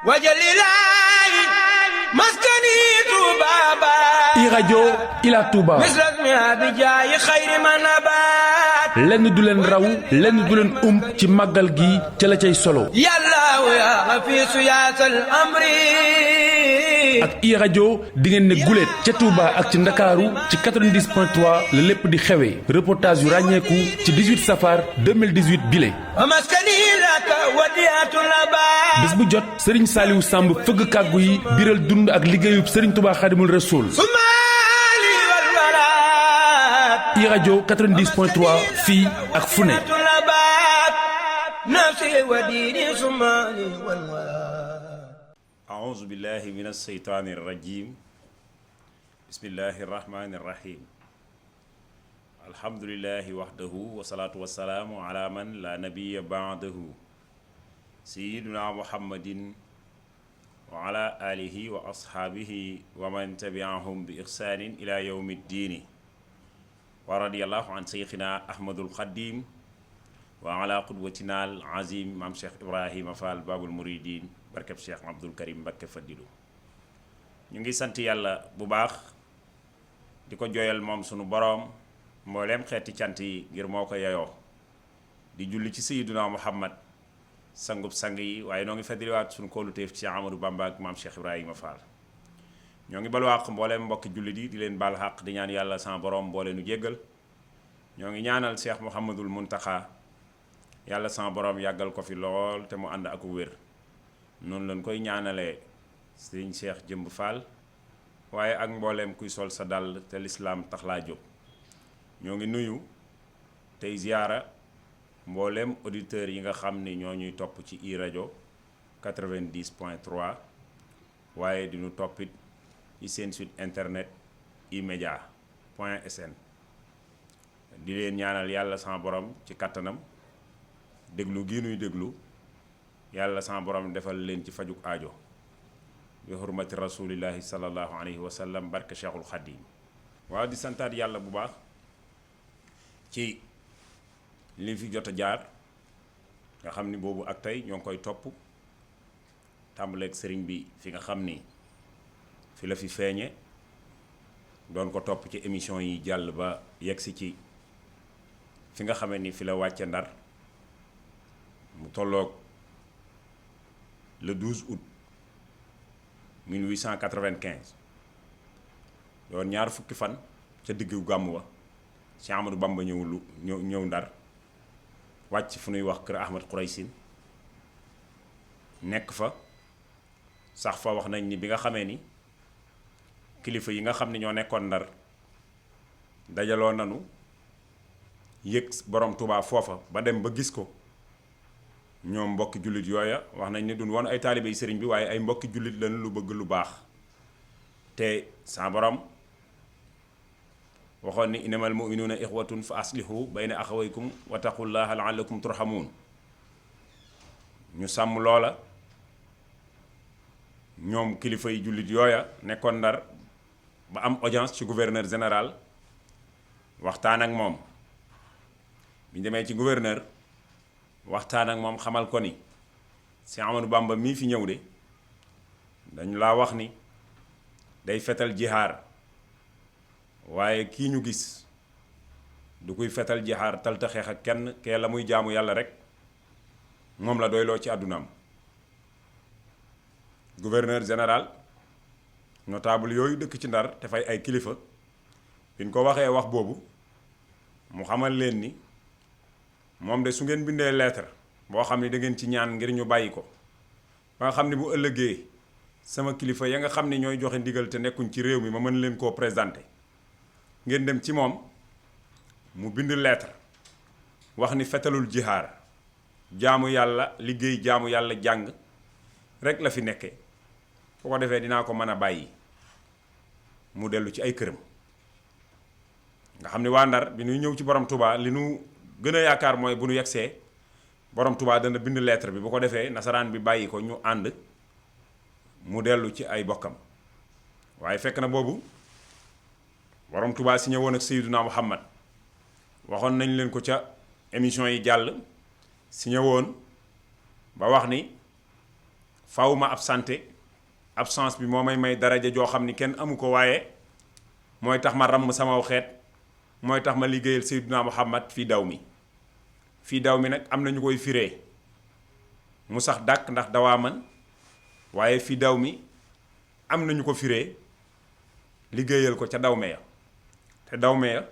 wajalilaayi maskani tubaaba iRadio Ila Touba misrasmi abijaayi xayri man abaat lenn du leen raw lenn du leen ci màggal gi ca la cay solo yàllaahu yaa xafiisu yaasal amri ak iRadio di ngeen ne guléet ca Touba ak ci Ndakaaru ci 90.3 la lépp di xewee reportage yu ràññeeku ci 18 safar 2018 bile maskani laka wadiyatul abaat bés bu jot Serigne Saliou Samb fëgg kàggu yi biral dund ak liggéeyub Serigne Touba Xaadimul Rasuul iRadio 90.3 fii ak fu ne أعوذ بالله من الشيطان الرجيم بسم الله الرحمن الرحيم الحمد لله وحده والصلاة والسلام على من لا نبي بعده سيدنا محمد وعلى آله وأصحابه ومن تبعهم بإحسان إلى يوم الدين ورضي الله عن شيخنا أحمد القديم وعلى قدوتنا العظيم مام شيخ إبراهيم فال باب المريدين barkeb Cheikh Abdoul Karim Mbacké Fadilu ñu ngi sant yàlla bu baax di ko jooyal moom sunu boroom mbooleem xeeti cant yi ngir moo ko yeyoo di julli ci Sayyiduna Muhammad sangub sang yi waaye noo ngi feddiliwaat sunu kóoluteef ci Amadou Bamba ak maam Cheikh Ibrahima Fall ñoo ngi balu àq mbooleem mbokki jullit yi di leen baal àq di ñaan yàlla sama boroom mboole nu jéggal ñoo ngi ñaanal Cheikh Mouhamadul Muntaxa yàlla sama boroom yàggal ko fi lool te mu ànd ak wér noonu lañ koy ñaanalee sëriñ Cheikh Jëmb Fall waaye ak mbooleem kuy sol sa dàll te lislaam tax laa jóg ñoo ngi nuyu tey ziyaara mbooleem auditeurs yi nga xam ni ñoo ñuy topp ci iRadio 90.3 waaye di ñu toppit ci seen site internet imedia.sn di leen ñaanal yàlla sama borom ci kattanam déglu gi nuy déglu yàlla sama borom defal leen ci fajuk aajo bi hurmati rasulillahi sallallahu alayhi wa sallam barke Cheikhul Khadim waaw di santaat yàlla bu baax ci li fi jot a jaar nga xam ni boobu ak tey ñoo ngi koy topp tàmbaleeg sëriñ bi fi nga xam ni fi la fi feeñe doon ko topp ci émission yi jàll ba yegsi ci fi nga xamee ni fi la wàcce Ndar mu tolloog le 12 août 1895 doon ñaar fukki fan ca diggu gàmmu wa Cheikh Amadou Bamba ñëw Ndar wàcc fu nuy wax kër Ahmad Khouraysin nekk fa sax fa wax nañ ni bi nga xamee ni kilifa yi nga xam ne ñoo nekkoon Ndar dajaloo nanu yëg borom Touba foofa ba dem ba gis ko ñoom mbokki jullit yooya wax nañ ne duñ woon ay taalibe yi sëriñ bi waaye ay mbokki jullit lañu lu bëgg lu baax te sa borom waxoon ni innamal mu'minuuna ixwatun fa aslihu bayna axawaykum wa taqullaha la'allakum turhamuun ñu sàmm loola ñoom kilifa yi jullit yooya nekkoon Ndar ba am audience ci gouverneur général waxtaan ak moom bi ñu demee ci gouverneur waxtaan ak moom xamal ko ni si Amadou Bamba mii fi ñëw de dañu laa wax ni day fetal jihaar waaye kii ñu gis du kuy fetal jihaar talta xeex ak kenn kee la muy jaamu yàlla rek moom la doyloo ci àddunaam gouverneur général notable yooyu dëkk ci Ndar te fay ay kilifa bi ñu ko waxee wax boobu mu xamal leen ni moom de su ngeen bindee lettre boo xam ne da ngeen ci ñaan ngir ñu bàyyi ko ba nga xam ne bu ëllëgee sama kilifa ya nga xam ne ñooy joxe ndigal te nekkuñ ci réew mi ma mën leen koo présenter ngeen dem ci moom mu bind lettre wax ni fetalul jihaar jaamu yàlla liggéey jaamu yàlla jàng rek la fi nekke bu ko defee dinaa ko mën a bàyyi mu dellu ci ay këram nga xam ne waa Ndar bi ñuy ñëw ci borom Touba li nu gën a yaakaar mooy bu nu yegsee borom Touba dana bind lettre bi bu ko defee nasaraan bi bàyyi ko ñu ànd mu dellu ci ay bokkam waaye fekk na boobu borom Touba signé woon ak Seydina Muhammad waxoon nañ leen ko ca émission yi jàll signé woon ba wax ni faw ma absenté absence bi moo may daraja joo xam ni kenn amu ko, waaye mooy tax ma ràmm sama xeet, mooy tax ma liggéeyal Seydina Muhammad fii daw mi. fii daw mi nag am na ñu koy firee mu sax dàkk ndax dawaa man, waaye fii daw mi am na ñu ko firee liggéeyal ko ca dawme ya, te dawme ya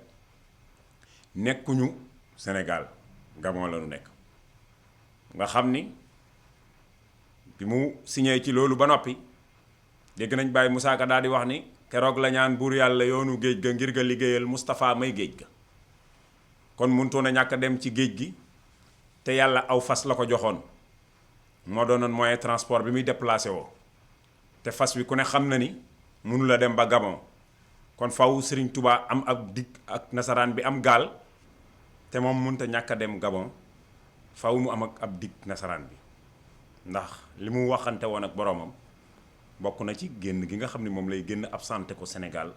nekkuñu Sénégal, Gabon la ñu nekk. nga xam ni bi mu signé ci loolu ba noppi dégg nañ Baye Moussa Ka daal di wax ni keroog la ñaan buur yàlla yoonu géej ga ngir ga liggéeyal Moustapha may géej ga. kon mënutoon a ñàkk a dem ci géej gi, te yàlla aw fas la ko joxoon moo doonoon moyen transport bi muy déplacé woo, te fas wi ku ne xam na ni mënu la dem ba Gabon. kon faw Serigne Touba am ak dig ak nasaraan bi am gaal, te moom mënut a ñàkk a dem Gabon, faw mu am ak ab dig nasaraan bi, ndax li mu waxante woon ak boroomam bokk na ci génn gi nga xam ne moom lay génn absenté ko Sénégal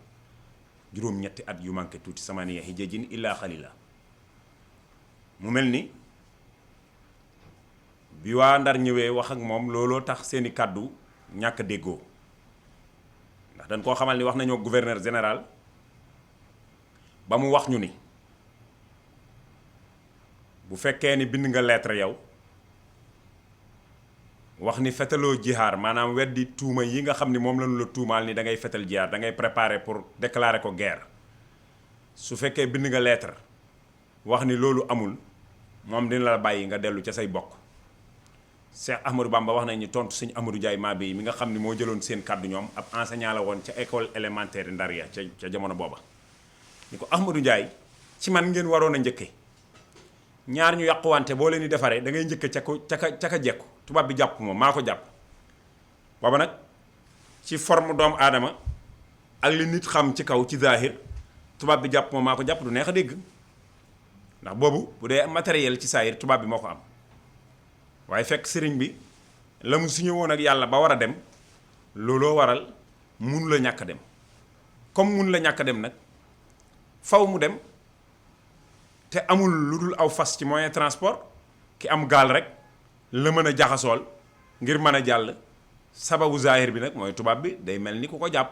juróom-ñetti at yu manqué tuuti samaniya hijajin illa xalila. mu mel ni bi waa Ndar ñëwee wax ak moom looloo tax seeni kàddu ñàkk déggoo, ndax dañ koo xamal ni wax nañoo gouverneur général ba mu wax ñu ni bu fekkee ni bind nga lettre yow wax ni fetaloo jihaar, maanaam weddi tuuma yi nga xam ni moom lañu la tuumaal ni da ngay fetal jihaar, da ngay préparer pour déclarer ko guerre. su fekkee bind nga lettre wax ni loolu amul, moom dina la bàyyi nga dellu ca say bokk. Cheikh Ahmadou Bamba wax nañ ni tontu sëñ Amadou Ndiaye Mabéye mi nga xam ni moo jëloon seen kàddu, ñoom ab enseignant la woon ca école élémentaire Ndar ya ca jamono booba, ni ko Ahmadou Ndiaye ci man ngeen waroon a njëkke. ñaar ñu yàquwante boo leen di defaree da ngay njëkke ca ka jekku, tubaab bi jàpp moom maa ko jàpp. booba nag ci forme doomu aadama ak li nit xam ci kaw ci zahir, tubaab bi jàpp moom maa ko jàpp du neex a dégg, ndax boobu bu dee matériel ci saahir tubaab bi moo ko am. waaye fekk sëriñ bi la mu signé woon ak yàlla ba war a dem, looloo waral mun la ñàkk dem. comme mun la ñàkk dem nag faw mu dem, te amul lu dul aw fas ci moyen transport, ki am gaal rek la mën a jaxasool ngir mën a jàll. sababu zahir bi nag mooy tubaab bi day mel ni ku ko jàpp,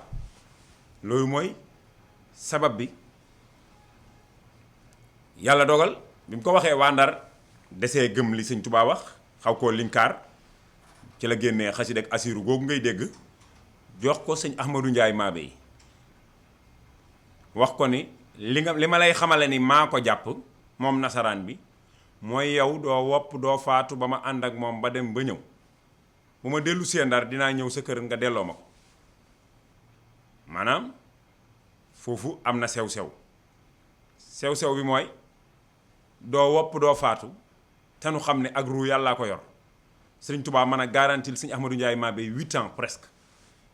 loolu mooy sabab bi. yàlla dogal bi mu ko waxee waa Ndar desee gëm li sëñ Tuubaa wax, xaw koo linkaar, ci la génnee xasida ak asiru googu ngay dégg jox ko sëñ Ahmadou Ndiaye Mabéye, wax ko ni li ma lay xamale ni maa ko jàpp moom nasaraan bi mooy yow doo wopp doo faatu ba ma ànd ak moom ba dem ba ñëw, bu ma dellu see Ndar dinaa ñëw sa kër nga delloo ma ko. maanaam foofu am na sew-sew bi mooy doo wopp doo faatu, te nu xam ne ak ruu yàllaa ko yor. Sëriñ Tuubaa mën a garantil sëñ Ahmadou Ndiaye Mabéye 8 ans presque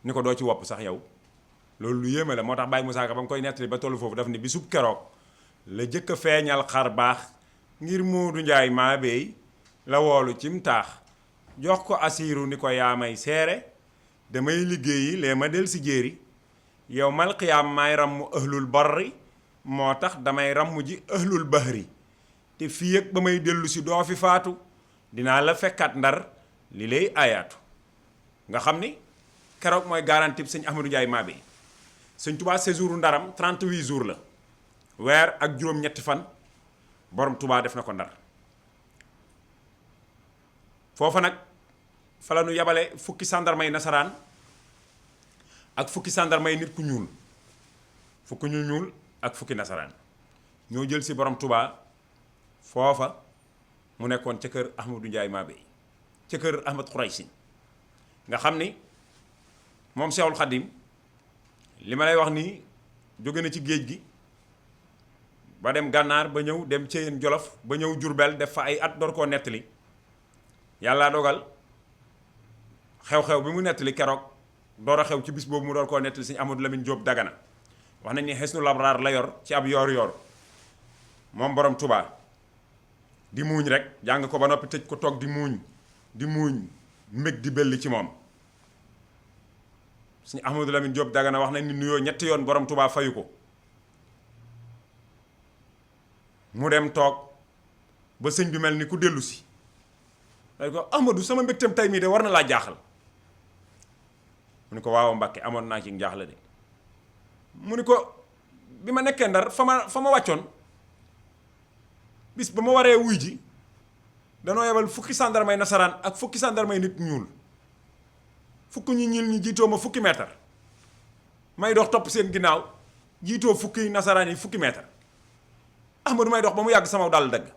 ni ko doo ci wopp sax yow. loolu lu yéeme la, moo tax Baye Moussa Ka ba mu koy nettali ba tollu foofu daf ni bisub keroog la jëkk a feeñal xar baax ngir Moodu Ndiaye Mabéye la woolu cim taax jox ko asiiru ni ko yaa may seere damay liggéeyi lee ma del si jéeri yow mal xiyaam maay rammu ahlul barri moo tax damay rammu ji ahlul bahri te fii ak ba may dellu si doo fi faatu dinaa la fekkaat Ndar li lay aayaatu. nga xam ni keroog mooy garantie bi sëñ Ahmadou Ndiaye Mabéye. sëñ Touba séjour Ndaram 38 jours la, weer ak juróom-ñetti fan borom Touba def na ko Ndar. foofa nag fa la nu yabale fukki sàndarmay nasaraan ak fukki sàndarmay nit ku ñuul, fukki ñu ñuul ak fukki nasaraan ñoo jël si borom Touba foofa mu nekkoon ca kër Ahmadou Ndiaye Mabéye, ca kër Ahmad Khouraysin. nga xam ni moom Seexul Xadim li ma lay wax nii jóge na ci géej gi ba dem gànnaar ba ñëw dem Ceyeen Jolof ba ñëw Jurbel def fa ay at door koo nettali. yàlla dogal xew-xew bi mu nettali keroog door a xew ci bis boobu mu door koo nettali sëñ Amadou Lamine Diop Dagana wax nañ ni Hisnul Labraar la yor ci ab yoor moom borom Touba di muuñ rek jàng ko ba noppi tëj ko toog di muuñ mbég di belli ci moom. sëñ Amadou Lamine Diop Dagana wax nañ ni nuyoo ñetti yoon borom Touba fayu ko, mu dem toog ba sëñ bi mel ni ku dellu si day ko Ahmadou sama mbégteem tey mii de war na laa jaaxal mu ni ko waaw Mbàkke amoon naa ci njaaxle de mu ni ko bi ma nekkee Ndar fa ma wàccoon bis ba ma waree wuy ji danoo yebal fukki sandarmay nasaraan ak fukki sandarmay nit ñuul fukki ñu ñuul ñi jiitoo ma fukki meetar may dox topp seen ginnaaw jiitoo fukki nasaraan yi fukki meetar Ahmadu may dox ba mu yàgg sama dàll dagg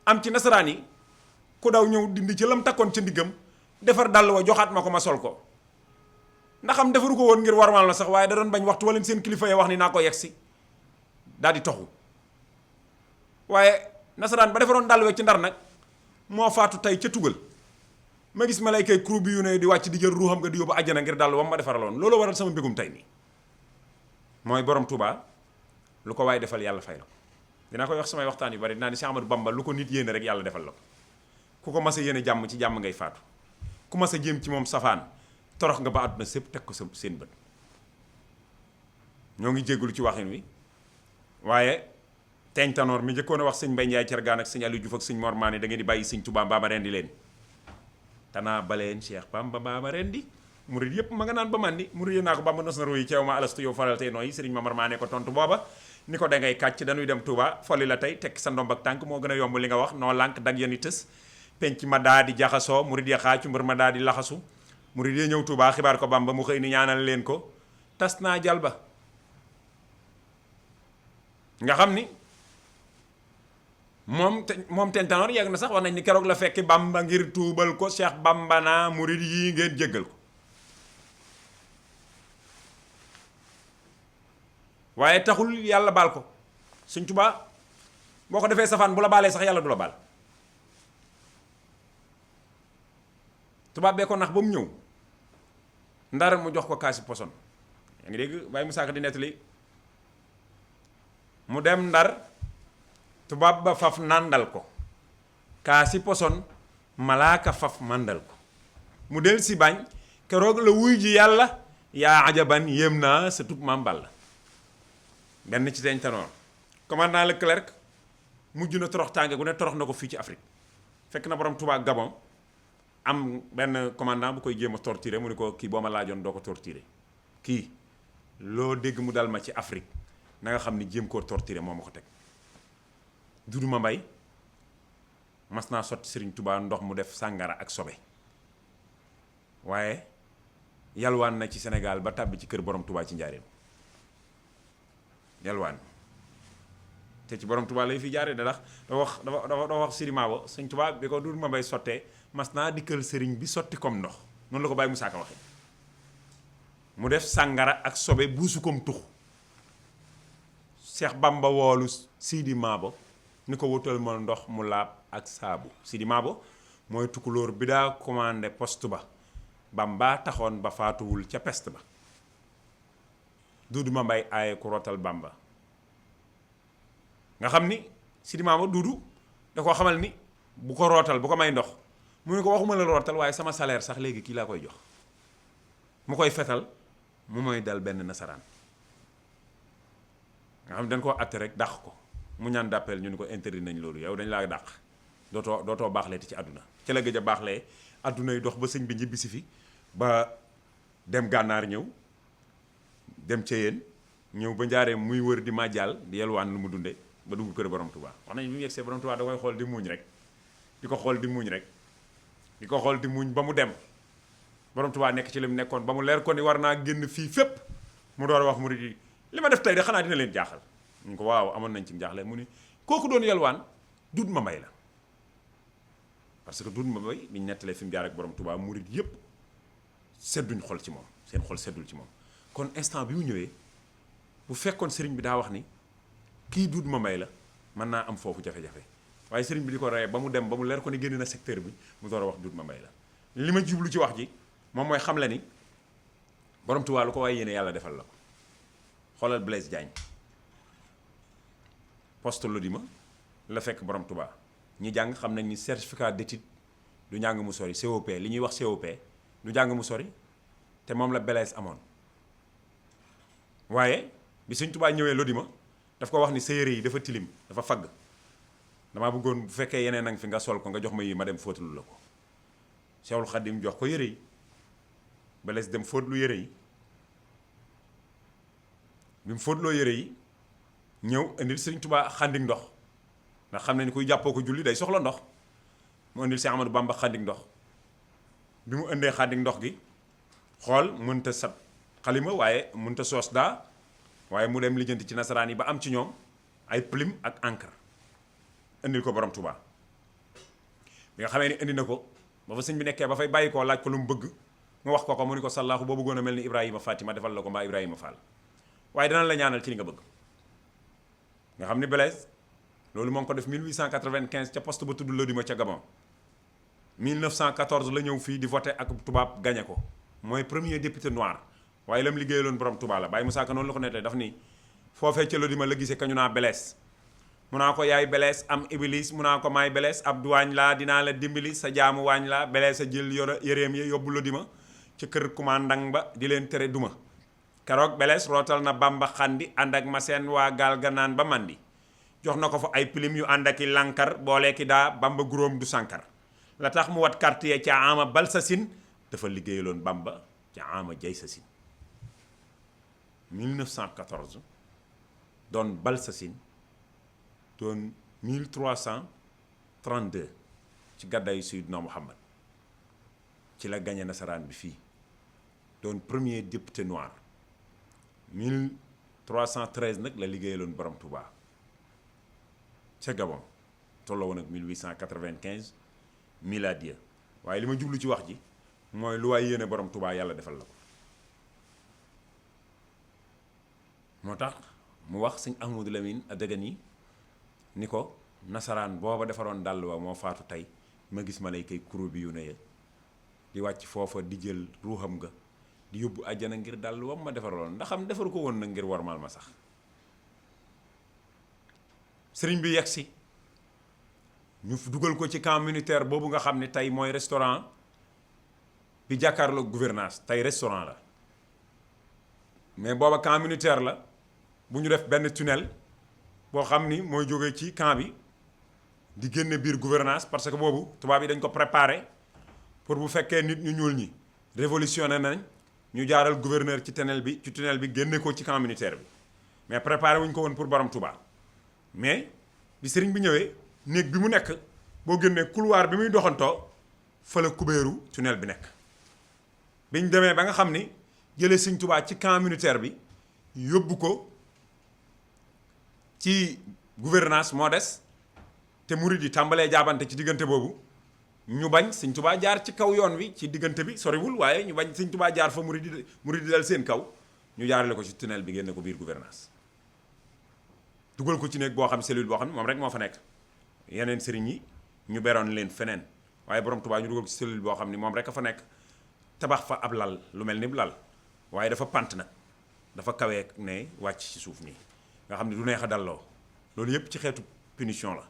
am ci nasaraan yi ku daw ñëw dindi ci lam takkoon ca ndiggam defar dàll wa joxaat ma ko ma sol ko ndax am defaru ko woon ngir warmal na sax waaye da doon bañ waxtu wala seen kilifa yi wax ni naa ko yegg si daal di toxu waaye nasaraan ba defaroon dàll we ci Ndar nag moo faatu tey ca tugal ma gis malaykay crew bi yu ne di wàcc di jël ruuxam nga di yóbbu àjjana ngir dàll ba ma defaraloon loolu waral sama mbégum tey nii mooy borom Touba lu ko waaye defal yàlla fay la ko dinaa koy wax samay waxtaan yu bari dinaa ni Cheikh Ahmadou Bamba lu ko nit yéene rek yàlla defal la ko ku ko mas a yéene jàmm ci jàmm ngay faatu ku mas a jéem ci moom safaan torox nga ba àdduna sépp teg ko sa seen bët ñoo ngi jéggulu ci waxin wi waaye teeñ tanoor mi njëkkoon a wax sëñ Mbay Njaay Cergaan ak sëñ Aliou Diouf ak sëñ Mor Maane da ngeen di bàyyi sëñ Tuubaa mbaa ma rendi leen tanaa baleen Cheikh Bamba mbaa ma rendi murid yépp ma nga naan ba màndi murid yéen naa ko Bamba nos na royi ceew ma alastu yow faral tey nooyi sëriñ Mamar Maane ko tontu booba ni ko da ngay kàcc dañuy dem Touba folli la tey tekki sa ndomb ak tànk moo gën a yomb li nga wax noo lànk dag yeni tës penc ma daa di jaxasoo murid ya xaacu mbër ma daa di laxasu murid ya ñëw Touba xibaar ko Bamba mu xëy ni ñaanal leen ko tas naa jalba nga xam ni moom tentanoor yegg na sax wax nañ ni keroog la fekki Bamba ngir tuubal ko Cheikh Bamba naa murid yi ngeen jéggal ko waaye taxul yàlla baal ko Sëñ Tuubaa boo ko defee safaan bu la baalee sax yàlla du la baal tubaab bee ko nax ba mu ñëw Ndar mu jox ko kaasi poson yaa ngi dégg Baye Moussa Ka di nettali mu dem Ndar tubaab ba faf nàndal ko kaasi poson malaaka faf màndal ko mu del si bañ keroog la wuy ji yàlla yaa ajaban yéem naa sa tub maam Balla benn ci teeñ tanoor commandant Leclerc mujj na torox tànge gu ne torox na ko fii ci Afrique fekk na borom Touba Gabon am benn commandant bu koy jéem a torturer mu ni ko kii boo ma laajoon doo ko torturer kii loo dégg mu dal ma ci Afrique na nga xam ni jéem koo torturer moo ma ko teg Dudu ma mbay mas naa sotti Serigne Touba ndox mu def sàngara ak sobe waaye yalwaan na ci Sénégal ba tàbbi ci kër borom Touba ci njaareem yalwaan te ci borom Touba lay fi jaaree da dafa wax Sirima ba Sëñ Touba bi ko Dudu ma mbay sottee mas naa dikkal sëriñ bi sotti comme ndox noonu la ko Baye Moussa Ka waxee mu def sàngara ak sobe buusu comme tux Cheikh Bamba woolu Sidi Mabo ni ko wutal ma ndox mu laab ak saabu Sidi Mabo mooy tukulóor bi daa commandé poste ba Bamba taxoon ba faatuwul ca peste ba Dudu ma mbay aaye ku rootal Bamba nga xam ni Sidi Mabo Dudu da koo xamal ni bu ko rootal bu ko may ndox mu ne ko waxuma la rootal waaye sama salaire sax léegi kii laa koy jox mu koy fetal mu mooy dal benn nasaraan nga xam dañ koo atte rek dàq ko mu ñaan d'appel ñu ni ko interdit nañ loolu yow dañ laa dàq dootoo baaxleeti ci àdduna ci la gëj a baaxlee àdduna yi dox ba sëñ bi ñibbisi fi ba dem gànnaar ñëw dem ca yéen ñëw ba njaaree muy wër di màjjaal di yelwaan lu mu dunde ba dugg kër borom Touba wax nañ bi mu yegsee borom Touba da koy xool di muuñ rek di ko xool di muuñ rek di ko xool di muuñ ba mu dem borom Touba nekk ci li mu nekkoon ba mu leer ko ni war naa génn fii fépp mu door a wax murid yi li ma def tey de xanaa dina leen jaaxal ñu ko waaw amoon nañ ci jaaxle mu ni kooku doon yelwaan Dudu ma mbay la parce que Dudu ma mbay biñ nettalee fi mu jaar ak borom Touba murid yépp sedduñ xol ci moom seen xol seddul ci moom kon instant bi mu ñëwee bu fekkoon sëriñ bi daa wax ni kii Dudu ma mbay la mën naa am foofu jafe-jafe waaye sëriñ bi di ko reye ba mu dem ba mu leer ko ni génn na secteur bi mu door a wax Dudu ma mbay la li ma jublu ci wax ji moom mooy xam la ni borom Touba lu ko waaye yéene yàlla defal la ko xoolal Blaise Diagne poste Lodima la fekk borom Touba ñi jàng xam nañ ni certificat d'étude du njàng mu sori COP li ñuy wax COP du njàng mu sori te moom la Blaise amoon waaye bi Sëñ Touba ñëwee Lodima daf ko wax ni sa yére yi dafa tilim dafa fagg damaa bëggoon bu fekkee yeneen nag fi nga sol ko nga jox ma yi ma dem fóotalu la ko Cheikhul Khadim jox ko yére yi Blaise dem fóotlu yére yi bi mu fóotloo yére yi ñëw indil Sëriñ Tuubaa xandik ndox ndax xam ne ni kuy jàppoo ko julli day soxla ndox mu indil si Amadou Bamba xandik ndox bi mu indee xandik ndox gi xool mënta sat xalima waaye mënta soos daa waaye mu dem lijjanti ci nasaraan yi ba am ci ñoom ay plume ak encre indil ko borom Touba bi nga xamee ni indi na ko ba fa sëñ bi nekkee ba fay bàyyi koo laaj ko lu mu bëgg mu wax ko mu ni ko sallaahu boo bëggoon a mel ni Ibrahima Fatima defal la ko mbaa Ibrahima Fall waaye dana la ñaanal ci li nga bëgg nga xam ni Blaise loolu moo ngi ko def 1895 ca poste ba tudd Lodima ca Gabon 1914 la ñëw fii di voté ak tubaab gagné ko mooy premier député noir waaye lam liggéeyaloon borom Touba la Baye Moussa Ka noonu la ko nettee daf ni foofee ca Lodima la gisee kañu naa Blaise mu naa ko yaay Blaise am Iblis mu naa ko maay Blaise ab duwaañ laa dinaa la dimbali sa jaamu waañ laa Blaise a jël yëreem yi yóbbu Lodima ca kër commandant ba di leen tere duma keroog Blaise rootal na Bamba xandi ànd ak maseen waa gaal ga naan ba mandi jox na ko fa ay pilim yu ànd ak i lankar boole ki daa Bamba guróom du sankar la tax mu wat quartier ca ama bal sa sin dafa liggéeyaloon Bamba ca ama jay sa sin 1914 doon bal sa sin doon 1332 ci gàddaayu Seydina Muhammad ci la gañe nasaraan bi fii doon premier député noir 1313 nag la liggéeyaloon borom Touba ca Gabon tolloo woon ak 1895 miladiya waaye li ma jublu ci wax ji mooy lu waay yéene borom Touba yàlla defal la ko moo tax mu wax sëñ Ahmadou Lamine Dagana ni ko nasaraan booba defaroon dàll wa moo faatu tey ma gis malaykay kuro bi yu ne ya di wàcc foofa di jël ruuxam nga di yóbbu àjjana ngir dàll wam ma defaroon ndax am defaru ko woon nag ngir warmal ma sax sëriñ bi yegsi ñu dugal ko ci camp militaire boobu nga xam ne tey mooy restaurant bi jàkkaarloo gouvernance tey restaurant la mais booba camp militaire la bu ñu def benn tunnel boo xam ni mooy jógee ci camp bi di génne biir gouvernance parce que boobu tubaab yi dañ ko préparé pour bu fekkee nit ñu ñuul ñi révolutionné nañ ñu jaaral gouverneur ci tunnel bi génne ko ci camp militaire bi mais préparé wuñ ko woon pour borom Touba mais bi sëriñ bi ñëwee néeg bi mu nekk boo génnee couloir bi muy doxantoo fa la kubéeru tunnel bi nekk biñ demee ba nga xam ni jëlee sëriñ Touba ci camp militaire bi yóbbu ko ci gouvernance moo des te murid yi tàmbalee jaabante ci diggante boobu ñu bañ sëñ Touba jaar ci kaw yoon wi ci diggante bi soriwul waaye ñu bañ sëñ Touba jaar fa murid yi dal seen kaw ñu jaarale ko ci tunnel bi génne ko biir gouvernance dugal ko ci néeg boo xam cellule boo xam ne moom rek moo fa nekk yeneen sëriñ yi ñu beroon leen feneen waaye borom Touba ñu dugal ko ci cellule boo xam ni moom rek a fa nekk tabax fa ab lal lu mel ni lal waaye dafa pant nag dafa kawee ne wàcc ci suuf nii nga xam ne du neex a dalloo loolu yëpp ci xeetu punition la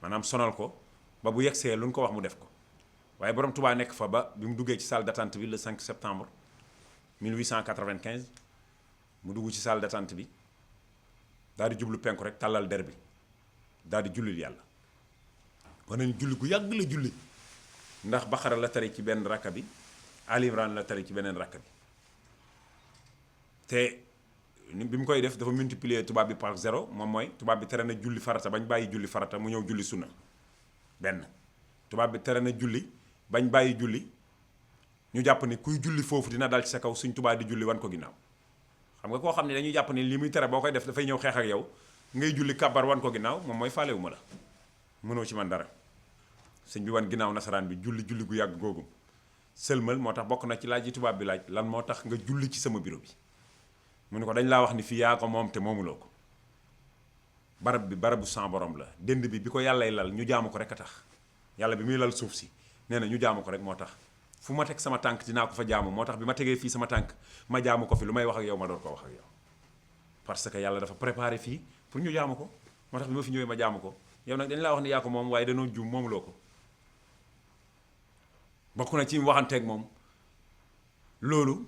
maanaam sonal ko ba bu yegsee lu ñu ko wax mu def ko waaye borom Touba nekk fa ba bi mu duggee ci salle d'attente bi le 5 septembre 1895 mu dugg ci salle d'attente bi daal di jublu penku rek tàllal der bi daal di jullil yàlla wane ni julli gu yàgg la julli ndax Baqara la tari ci benn rakka bi Ali Imran la tari ci beneen rakka bi te bi mu koy def dafa multiplier tubaab bi par 0 moom mooy tubaab bi tere na julli farata bañ bàyyi julli farata mu ñëw julli sunna benn tubaab bi tere na julli bañ bàyyi julli ñu jàpp ni kuy julli foofu dina dal ci sa kaw suñ tubaab di julli wan ko ginnaaw xam nga koo xam ne dañuy jàpp ni li muy tere boo koy def dafay ñëw xeex ak yow ngay julli kabar wan ko ginnaaw moom mooy faalewu ma la mënoo ci man dara sëñ bi wan ginnaaw nasaraan bi julli gu yàgg googu sëlmal moo tax bokk na ci laaj yi tubaab bi laaj lan moo tax nga julli ci sama bureau bi mu ne ko dañ laa wax ni fii yaa ko moom te moomuloo ko barab bi barabu sans borom la dënd bi ko yàllay lal ñu jaamu ko rek a tax yàlla bi muy lal suuf si nee na ñu jaamu ko rek moo tax fu ma teg sama tànk dinaa ko fa jaamu moo tax bi ma tegee fii sama tànk ma jaamu ko fi lu may wax ak yow ma door ko wax ak yow parce que yàlla dafa préparé fii pour ñu jaamu ko moo tax bi ma fi ñëwee ma jaamu ko yow nag dañ laa wax ni yaa ko moom waaye danoo juum moomuloo ko bokk na ci mu waxanteeg moom loolu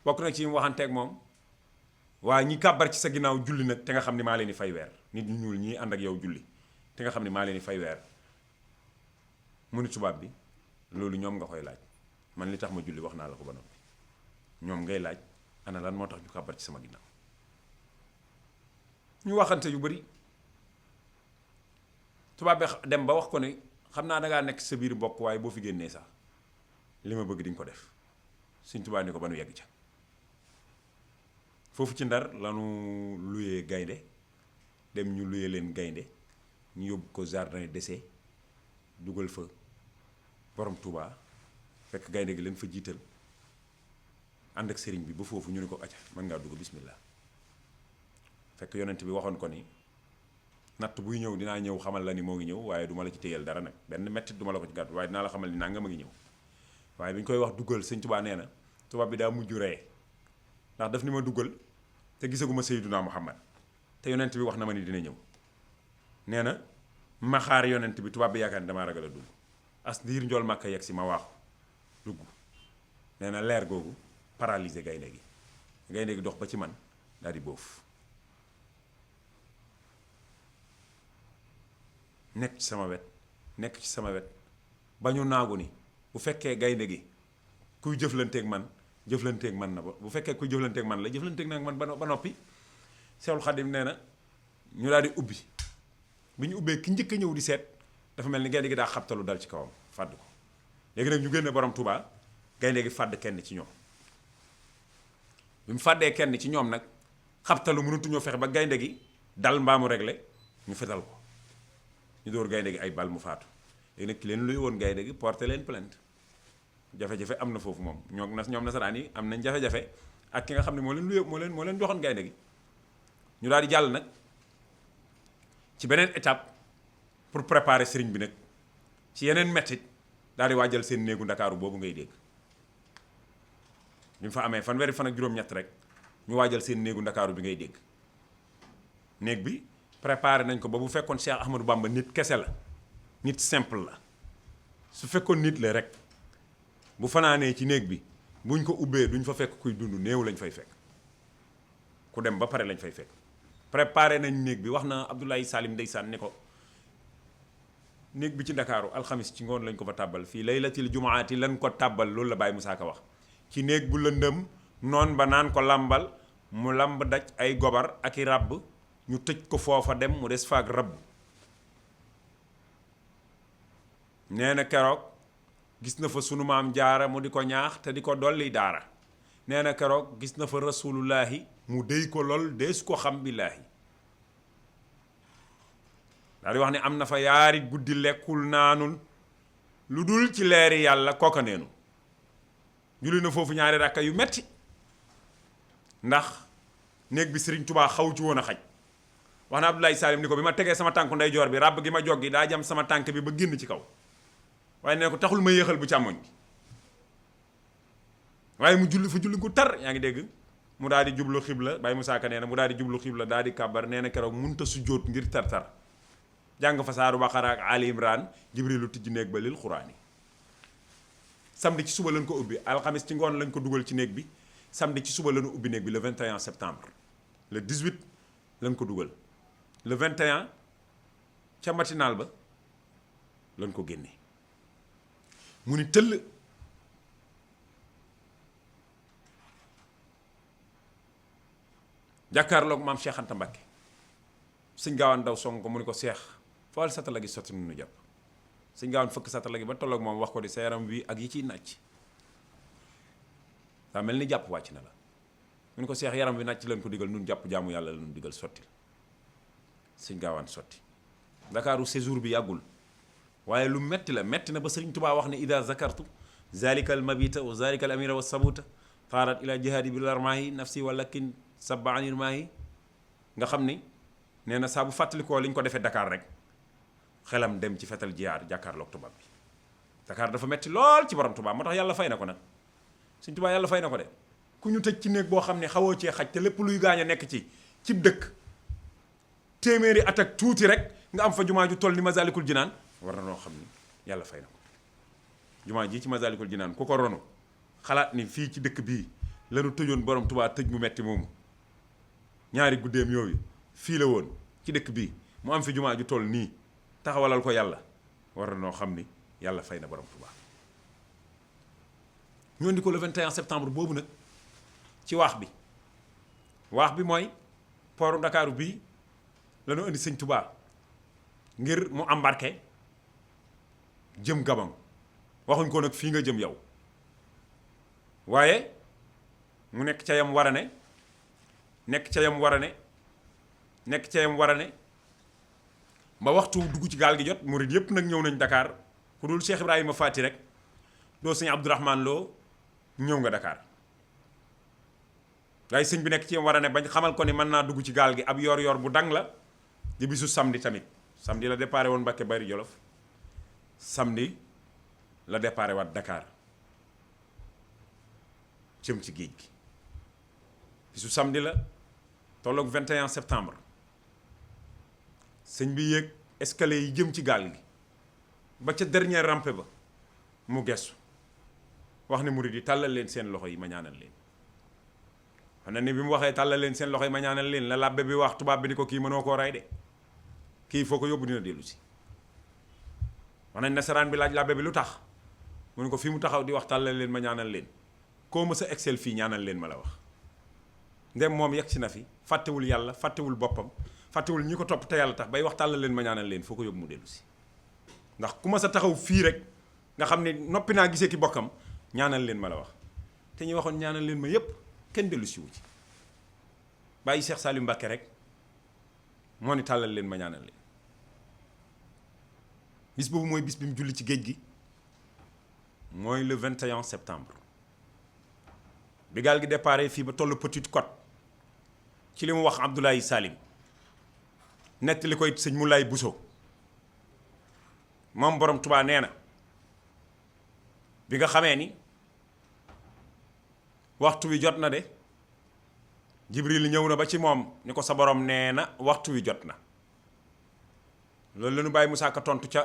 bokk na ci mu waxanteeg moom waaye ñi kàbbar ci sa ginnaaw julli nag te nga xam ni maa leen di fay weer nit ñu ñuul ñii ànd ak yow julli te nga xam ni maa leen di fay weer mu ni tubaab bi loolu ñoom nga koy laaj man li tax ma julli wax naa la ko ba noppi ñoom ngay laaj ana lan moo tax ñu kàbbar ci sama ginnaaw ñu waxante yu bari tubaab bi dem ba wax ko ne xam naa dangaa nekk sa biir mbokk waaye boo fi génnee sax li ma bëgg di nga ko def Sëñ Tuubaa ni ko ba nu yegg ca foofu ci Ndar lanu luyee gaynde dem ñu luyee leen gaynde ñu yóbbu ko jardin d'essai dugal fa borom Touba fekk gaynde gi leen fa jiital ànd ak sëriñ bi ba foofu ñu ne ko acca mën ngaa dugg bismillah fekk yonent bi waxoon ko ni natt buy ñëw dinaa ñëw xamal la ni moo ngi ñëw waaye duma la ci téyal dara nag benn mettit duma la ko ci gàtt waaye dinaa la xamal ni nangam a ngi ñëw waaye bi ñu koy wax duggal Sëñ Tuubaa nee na tubaab bi daa mujj ree ndax daf ni ma duggal te gisaguma Seydunaa Muhammad te yonent bi wax na ma ni dina ñëw nee na ma xaar yonent bi tubaab bi yaakaar ni damaa ragal a dugg as ndiir njool màkka yegg si ma waaxu dugg nee na leer googu paralysé gaynde gi dox ba ci man daal di boof nekk ci sama wet ba ñu naagu ni bu fekkee gaynde gi kuy jëflanteeg man na ba bu fekkee kuy jëflanteeg man la jëflanteeg nag man ba noppi Seexul Xadim nee na ñu daal di ubbi bi ñu ubbee ki njëkk a ñëw di seet dafa mel ni gaynde gi daa xabtalu dal ci kawam fàdd ko léegi nag ñu génne borom Touba gaynde gi fàdd kenn ci ñoom bi mu fàddee kenn ci ñoom nag xabtalu mënatuñoo fexe ba gaynde gi dal mbaamu réglé ñu fetal ko ñu dóor gaynde gi ay bal mu faatu léegi nag ki leen luy woon gaynde gi porté leen plainte jafe-jafe am na foofu moom ñoom nasaraan yi am nañ jafe-jafe ak ki nga xam ne moo leen joxoon gaynde gi ñu daal di jàll nag ci beneen étape pour préparer sëriñ bi nag ci yeneen mettit daal di waajal seen néegu ndakaaru boobu ngay dégg bi mu fa amee fanweeri fan ak juróom-ñett rek ñu waajal seen néegu ndakaaru bi ngay dégg néeg bi préparé nañ ko ba bu fekkoon Cheikh Ahmadou Bamba nit kese la nit simple la su fekkoon nit la rek bu fanaanee ci néeg bi buñ ko ubbee duñ fa fekk kuy dund néew lañ fay fekk ku dem ba pare lañ fay fekk préparé nañ néeg bi wax na Abdoulaye Salim ndeysaan ne ko néeg bi ci ndakaaru alxamis ci ngoon lañ ko fa tàbbal fii laylatil jumaati lañ ko tàbbal loolu la Baye Moussa Ka wax ci néeg bu lëndëm noon ba naan ko làmbal mu lamb daj ay gobar ak i ràbb ñu tëj ko foofa dem mu des faak rab nee na keroog gis na fa sunu maam jaara mu di ko ñaax te di ko dolli daara nee na keroog gis na fa rasulullahi mu déy ko lool dees ko xam billaahi daal di wax ne am na fa yaari guddi lekkul naanul lu dul ci leeri yàlla kooka neenu julli na foofu ñaari rakka yu metti ndax néeg bi Sëriñ Tubaa xaw ci woon a xaj wax na Abdoulaye Salim ni ko bi ma tegee sama tànku ndeyjoor bi ràbb gi ma joggi daa jam sama tànk bi ba génn ci kaw waaye nee ko taxul ma yéexal bu càmmoñ bi waaye mu julli fa julli ku tar yaa ngi dégg mu daal di jublu xibla Baye Moussa Ka nee na mu daal di jublu xibla daal di kàbbar nee na keroog munta sujjóot ngir tar-tar jàng fa saaru Baqara ak Ali Imran Jibrilu tijji néeg ba lil Quraan yi samedi ci suba lañ ko ubbi alxamis ci ngoon lañ ko dugal ci néeg bi samedi ci suba lañu ubbi néeg bi le 21 septembre le 18 lañ ko dugal le 21 ca matinal ba lañ ko génne mu ni tëll jàkkaarloog maam Cheikh Anta Mbakke sëñ gaawaan daw song ko mu ni ko seex fawal satala gi sotti nu jàpp sëñ gaawaan fëkk satala gi ba tolloog moom wax ko di sa yaram wi ak yi ciy nàcc daa mel ni jàpp wàcc na la mu ni ko seex yaram wi nàcc leen ko digal nun jàpp jaamu yàlla la nun digal sotti sëñ gaawaan sotti ndakaaru séjour bi yàggul waaye lu metti la metti na ba sëriñ Tubaa wax ne ida zakartu zalika al mabita wa zalika al amira wa sabuta taarat ila jihaadi bil armaahi nafsi walakin sabba anil maahi nga xam ni nee na saa bu fàttalikoo li ñu ko defee Dakar rek xelam dem ci fetal jiyaar jàkkaarloog tubaab bi Dakar dafa metti lool ci borom tubaab moo tax yàlla fay na ko nag sëriñ Tubaa yàlla fay na ko de ku ñu tëj ci néeg boo xam ne xawoo cee xaj te lépp luy gaañ a nekk ci cib dëkk téeméeri at ak tuuti rek nga am fa jumaa ju toll ni Masalikul Jinaan war na noo xam ni yàlla fay na ko jumaa ji ci Masalikul Jinaan ku ko ronu xalaat ni fii ci dëkk bii lanu tëjoon borom Tuubaa tëj mu metti moomu ñaari guddeem yooyu fii la woon ci dëkk bii mu am fi jumaa ju toll nii taxawalal ko yàlla war na noo xam ni yàlla fay na borom Tuubaa ñoo di ko le 21 septembre boobu nag ci waax bi mooy pooru Ndakaaru bii la ñu indi sëñ Touba ngir mu embarqué jëm Gabon waxuñ ko nag fii nga jëm yow waaye mu nekk ca yam war a ne nekk ca yam war a ne nekk ca yam war a ne ba waxtu dugg ci gaal gi jot murid yépp nag ñëw nañ Dakar ku dul Cheikh Ibrahima Fati rek doo sëñ Abdourahmane Lo ñëw nga Dakar waaye sëñ bi nekk ci yam war a ne bañ xamal ko ni mën naa dugg ci gaal gi ab yor bu dang la di bisu samedi tamit samedi la déparé woon Mbacké Bari Jolof samedi la déparé waat Dakar jëm ci géej gi bisu samedi la tolloog 21 septembre sëñ bi yéeg escalier yi jëm ci gaal gi ba ca dernière rampe ba mu gestu wax ne murid yi tàllal leen seen loxo yi ma ñaanal leen xam na ni bi mu waxee tàllal leen seen loxo yi ma ñaanal leen la làbbe bi wax tubaab bi ni ko kii mënoo koo rey de kii foo ko yóbbu dina dellu si wax nañ nasaraan bi laaj làbbe bi lu tax mu ne ko fii mu taxaw di wax tàllal leen ma ñaanal leen koo mës a excel fii ñaanal leen ma la wax ndem moom yegg si na fi fàttewul yàlla fàttewul boppam fàttewul ñi ko topp te yàlla tax bay wax tàllal leen ma ñaanal leen foo ko yóbbu mu dellu si ndax ku mës a taxaw fii rek nga xam ne noppi naa gisee ki bokkam ñaanal leen ma la wax te ñu waxoon ñaanal leen ma yépp kenn dellu si wu ci bàyyi Cheikh Saliou Mbacké rek moo ni tàllal leen ma ñaanal leen bis boobu mooy bis bi mu julli ci géej gi mooy le 21 septembre bi gaal gi déparé fii ba tollu Petite Côte ci li mu wax Abdoulaye Salim nettali koy sëñ Moulay Bousso moom borom Touba nee na bi nga xamee ni waxtu wi jot na de Jibril ñëw na ba ci moom ni ko sa borom nee na waxtu wi jot na loolu la ñu bàyyi Musaa Ka tontu ca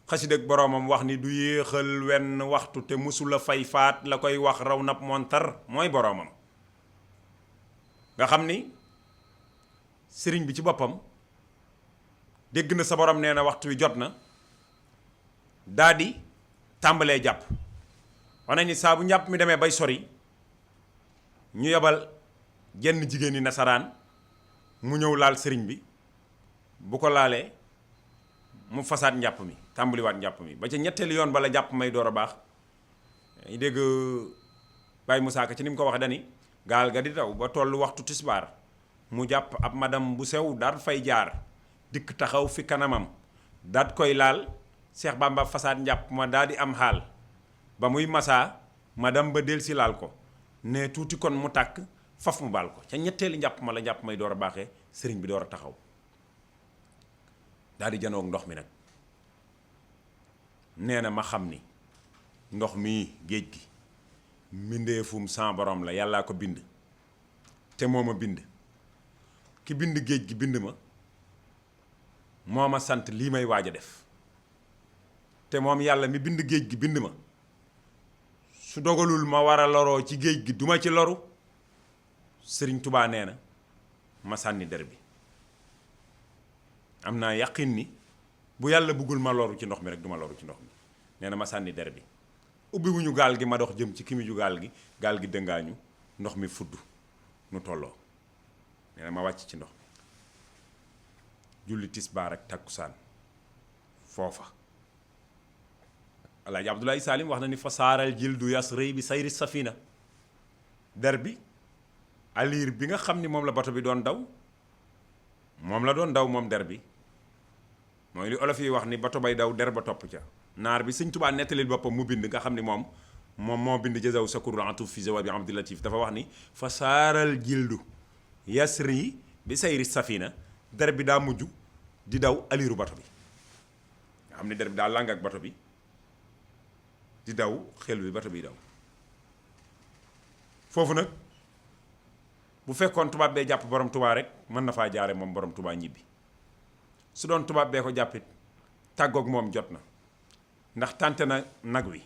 xasida ak boromam wax ni du yéexal wenn waxtu te musula fay faat la koy wax raw nab montar mooy boromam nga xam ni sëriñ bi ci boppam dégg na sa borom nee na waxtu wi jot na daa di tàmbalee jàpp wax nañ ni saa bu njàpp mi demee bay sori ñu yebal jenn jigéeni nasaraan mu ñëw laal sëriñ bi bu ko laalee mu fasaat njàpp mi tàmbaliwaat njàpp mi ba ca ñetteelu yoon bala njàpp may door a baax ñu dégg Baye Moussa Ka ci ni mu ko waxee dani gaal ga di daw ba tollu waxtu tisbaar mu jàpp ab madam bu sew daal fay jaar dikk taxaw fi kanamam daat koy laal Cheikh Bamba fasaat njàpp ma daal di am xaal ba muy masaa madam ba del si laal ko ne tuuti kon mu tàkk faf mu baal ko ca ñetteeli njàpp ma la njàpp may door a baaxee sëriñ bi door a taxaw daal di janoog ndox mi nag nee na ma xam ni ndox mii géej gi mbindeefum sa borom la yàllaa ko bind te moo ma bind ki bind géej gi bind ma moo ma sant lii may waaj a def te moom yàlla mi bind géej gi bind ma su dogalul ma war a loroo ci géej gi duma ci loru sëriñ Tubaa nee na ma sànni der bi am naa yaqin ni bu yàlla bëggul ma loru ci ndox mi rek duma loru ci ndox mi nee na ma sànni der bi ubbi wuñu gaal gi ma dox jëm ci kimiju gaal gi dëngaañu ndox mi fudd nu tolloo nee na ma wàcc ci ndox mi julli tisbaar ak takkusaan foofa Alaaji Abdoulaye Salim wax na ni fa saaral jildu yas rëy bi sayri safina der bi aliir bi nga xam ni moom la bato bi doon daw moom la doon daw moom der bi mooy li olof yi wax ni bato bay daw der ba topp ca naar bi Sëñ Tuubaa nettalil boppam mu bind nga xam ni moom moo bind jazaw sakurul atuf fi jawabi Abdul Latif dafa wax ni fa saaral jildu yasri bi sayri safina der bi daa mujj di daw aliiru bato bi nga xam ni der bi daa làng ak bato bi di daw xel bi bato bi daw foofu nag bu fekkoon tubaab bee jàpp borom Tuubaa rek mën na faa jaare moom borom Tuubaa ñibbi su doon tubaab bee ko jàppit tàggoog moom jot na ndax tànte na nag wi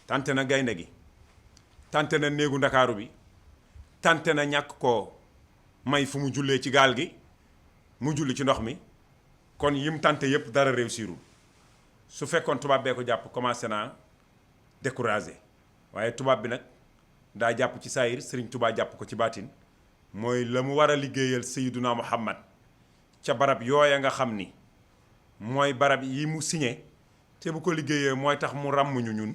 tànte na gaynde gi tànte na néegu ndakaaru bi tànte na ñàkk koo may fu mu jullee ci gaal gi mu julli ci ndox mi kon yim tànte yépp dara réussirul su fekkoon tubaab bee ko jàpp commencé naa découragé waaye tubaab bi nag daa jàpp ci saayir Sëriñ Tuubaa jàpp ko ci baatin mooy la mu war a liggéeyal Sayyiduna Muhammad ca barab yooya nga xam ni mooy barab yi mu signé te bu ko liggéeyee mooy tax mu ràmmuñu ñun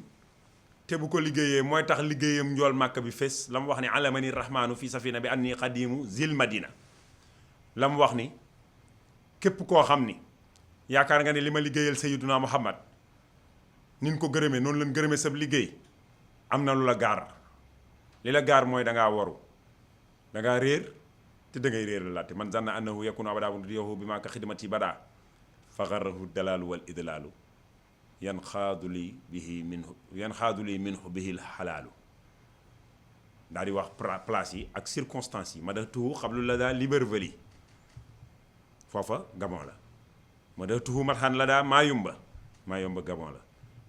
te bu ko liggéeyee mooy tax liggéeyam njool màkk bi fés la mu wax ni alamani rahmaanu fi safina bi anni xadimu zil madina la mu wax ni képp koo xam ni yaakaar nga ne li ma liggéeyal Sayyiduna Muhammad nin ko gërëmee noonu leen gërëmee sab liggéey am na lu la gaar li la gaar mooy dangaa waru dangaa réer te dangay réer la laate man zanna annahu yakunu abada yow bi maa ka xidmati bada fa garrahu dalaalu wal idlaalu yan xaadu li minhu bihi xalaalu daal di wax place yi ak circonstances yi ma da tuhu xam lu la daa Libreville foofa Gabon la ma da tuhu matxan la daa Mayumba Gabon la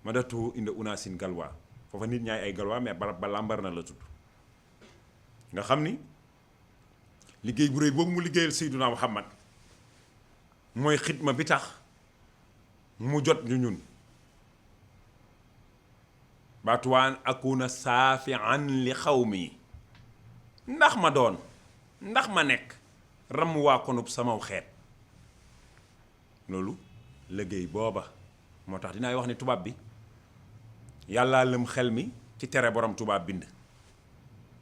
ma da tuhu inde unasin galwaa foofa nit ñaay ay galwaa mais barab ba lambar na la tudd nga xam ni liggéey bu réy boobu mu liggéeyal Seyduna Muhammad mooy xidma bi tax mu jot ñu ñun baatuwaan akuna saafian li xawmi ndax ma nekk ram waa konub samaw xeet loolu liggéey booba moo tax dinaay wax ni tubaab bi yàllaa lëm xel mi ci tere borom tubaab bind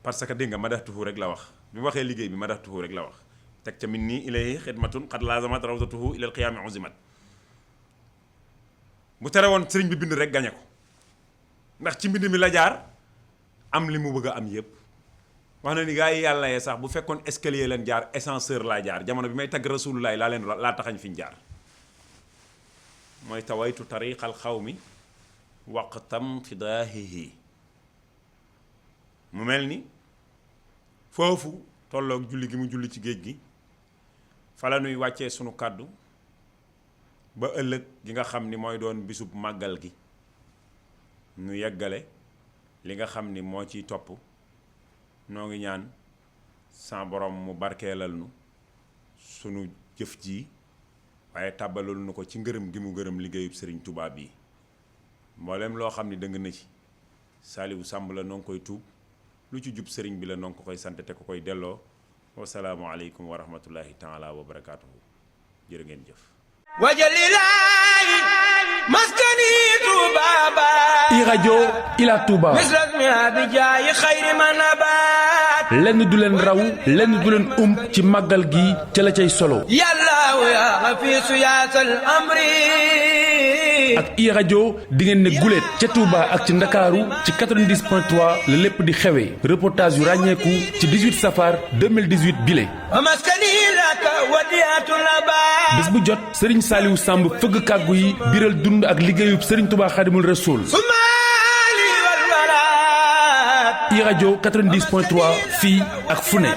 parce que dégg nga madatuhu rek la wax bi mu waxee liggéey bi madatuhu rek la wax teg ca min nii ilayhi xidmatun qad laazamat rawdatuhu ilal qiyaami uzimat bu tere woon sëriñ bi bind rek gañe ko ndax ci mbind mi la jaar am li mu bëgg a am yépp wax na ni gaa yi yàlla yee sax bu fekkoon escalier leen jaar ascenseur laa jaar jamono bi may tagg rasulullahi laa taxañ fi ñu jaar mooy tawaytu tariqal xawmi waqtam fidaahihi mu mel ni foofu tolloog julli gi mu julli ci géej gi fa la nuy wàccee sunu kàddu ba ëllëg gi nga xam ni mooy doon bisub màggal gi nu yeggale li nga xam ni moo ciy topp noo ngi ñaan sa borom mu barkeelal nu sunu jëf ji waaye tàbbalul nu ko ci ngërëm gi mu gërëm liggéeyub sëriñ Tuubaa bi mboolem loo xam ni dëng na ci Saaliwu Sàmb la noo ngi koy tuub lu ci jub sëriñ bi la noo ngi ko koy sant te ko koy delloo wasalaamu aleykum wa rahmatullahi taala wa barakaatuhu jërë ngeen jëf wajalilaayi maskani tubaaba iRadio Ila Touba misrasmi abijaayi xayri manabaat lenn du leen raw lenn du leen ci màggal gi ca la cay solo yàllaahu yaa xafiisu yaasal amri ak iRadio di ngeen ne guléet ca Touba ak ci Ndakaaru ci 90.3 la lépp di xewee reportage yu ràññeeku ci 18 safar 2018 bile maskani laka wadiyaatu labaat bés bu jot Serigne Saliou Samb fëgg kàggu yi biral dund ak liggéeyub Serigne Touba Xaadimul Rasuul iRadio 90.3 fii ak fu ne